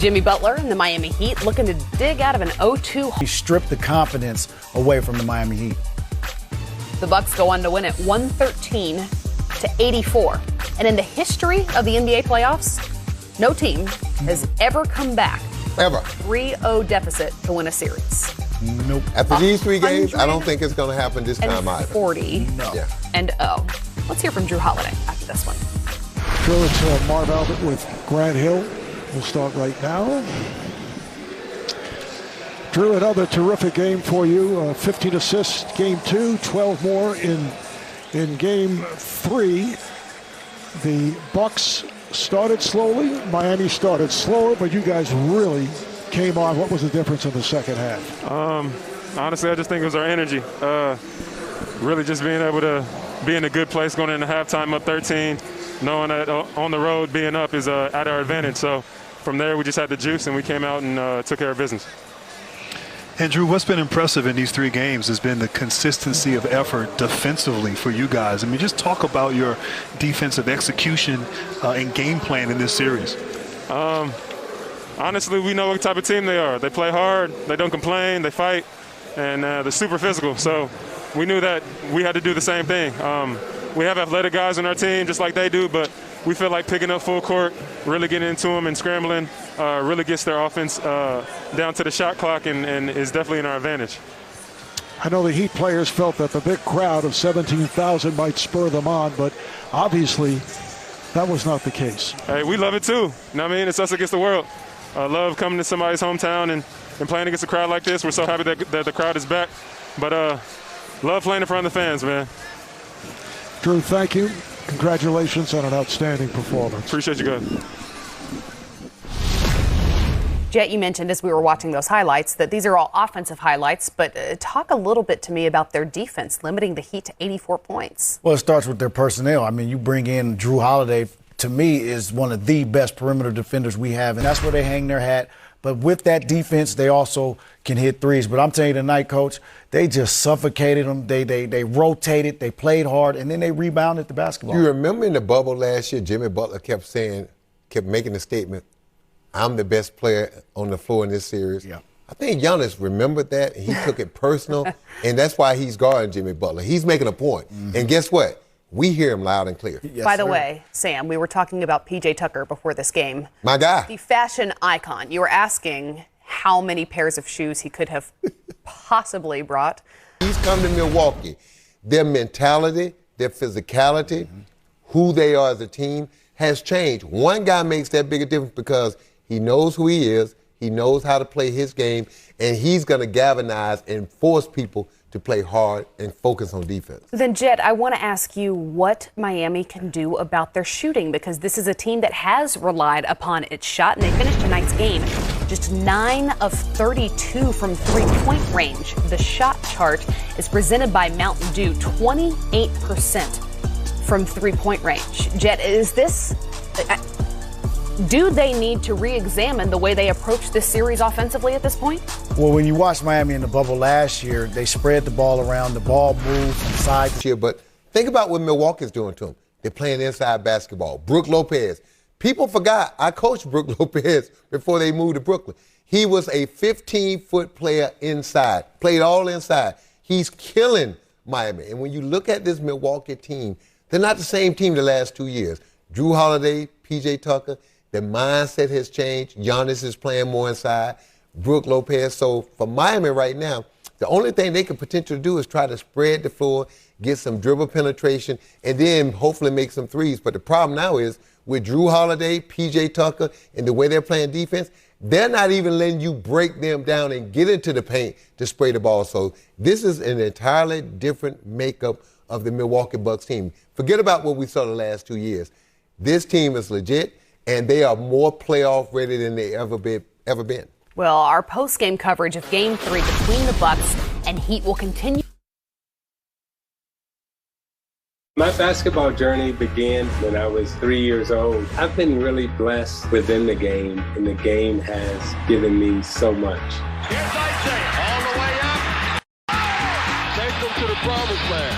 Jimmy Butler and the Miami Heat looking to dig out of an 0-2. He stripped the confidence away from the Miami Heat. The Bucks go on to win it 113-84. And in the history of the NBA playoffs, no team has ever come back ever 3-0 deficit to win a series. Nope. After these 3 games, I don't think it's going to happen this time either. 40 No. Yeah. and 0. Let's hear from Drew Holiday after this one. Drew, it's Marv Albert with Grant Hill. We'll start right now. Drew, another terrific game for you. 15 assists, game 2, 12 more in game 3. The Bucks started slowly. Miami started slower, but you guys really came on. What was the difference in the second half? Honestly, I just think it was our energy. Really just being able to be in a good place going into halftime up 13, knowing that on the road being up is at our advantage. So from there, we just had the juice, and we came out and took care of business. And Drew, what's been impressive in these 3 games has been the consistency of effort defensively for you guys. I mean, just talk about your defensive execution and game plan in this series. Honestly, we know what type of team they are. They play hard, they don't complain, they fight, and they're super physical. So we knew that we had to do the same thing. We have athletic guys on our team just like they do, but we feel like picking up full court, really getting into them and scrambling, really gets their offense down to the shot clock and is definitely in our advantage. I know the Heat players felt that the big crowd of 17,000 might spur them on, but obviously that was not the case. Hey, we love it too. You know what I mean? It's us against the world. I love coming to somebody's hometown and playing against a crowd like this. We're so happy that the crowd is back. But love playing in front of the fans, man. Drew, thank you. Congratulations on an outstanding performance. Appreciate you guys. Jet, you mentioned as we were watching those highlights that these are all offensive highlights, but talk a little bit to me about their defense, limiting the Heat to 84 points. Well, it starts with their personnel. I mean, you bring in Drew Holiday, to me, is one of the best perimeter defenders we have, and that's where they hang their hat. But with that defense, they also can hit threes. But I'm telling you tonight, Coach, they just suffocated them. They rotated, they played hard, and then they rebounded the basketball. You remember in the bubble last year, Jimmy Butler kept making the statement, I'm the best player on the floor in this series. Yeah. I think Giannis remembered that, and he took it personal, and that's why he's guarding Jimmy Butler. He's making a point. Mm-hmm. And guess what? We hear him loud and clear. Yes, By the sir. way, Sam, we were talking about P.J. Tucker before this game. My guy. The fashion icon. You were asking how many pairs of shoes he could have possibly brought. He's come to Milwaukee. Their mentality, their physicality, who they are as a team has changed. One guy makes that big a difference because he knows who he is, he knows how to play his game, and he's going to galvanize and force people to play hard and focus on defense. Then, Jet, I want to ask you what Miami can do about their shooting, because this is a team that has relied upon its shot, and they finished tonight's game just 9 of 32 from three-point range. The shot chart is presented by Mountain Dew, 28% from three-point range. Jet, is this... do they need to re-examine the way they approach this series offensively at this point? Well, when you watched Miami in the bubble last year, they spread the ball around, the ball moved from side to side. But think about what Milwaukee's doing to them. They're playing inside basketball. Brook Lopez. People forgot I coached Brook Lopez before they moved to Brooklyn. He was a 15-foot player inside, played all inside. He's killing Miami. And when you look at this Milwaukee team, they're not the same team the last 2 years. Drew Holiday, P.J. Tucker, their mindset has changed. Giannis is playing more inside. Brook Lopez. So for Miami right now, the only thing they can potentially do is try to spread the floor, get some dribble penetration, and then hopefully make some threes. But the problem now is with Drew Holiday, P.J. Tucker, and the way they're playing defense, they're not even letting you break them down and get into the paint to spray the ball. So this is an entirely different makeup of the Milwaukee Bucks team. Forget about what we saw the last 2 years. This team is legit, and they are more playoff ready than they ever been. Well, our post-game coverage of Game 3 between the Bucks and Heat will continue. My basketball journey began when I was 3 years old. I've been really blessed within the game, and the game has given me so much. Here's Isaiah all the way up. Take them to the promised land.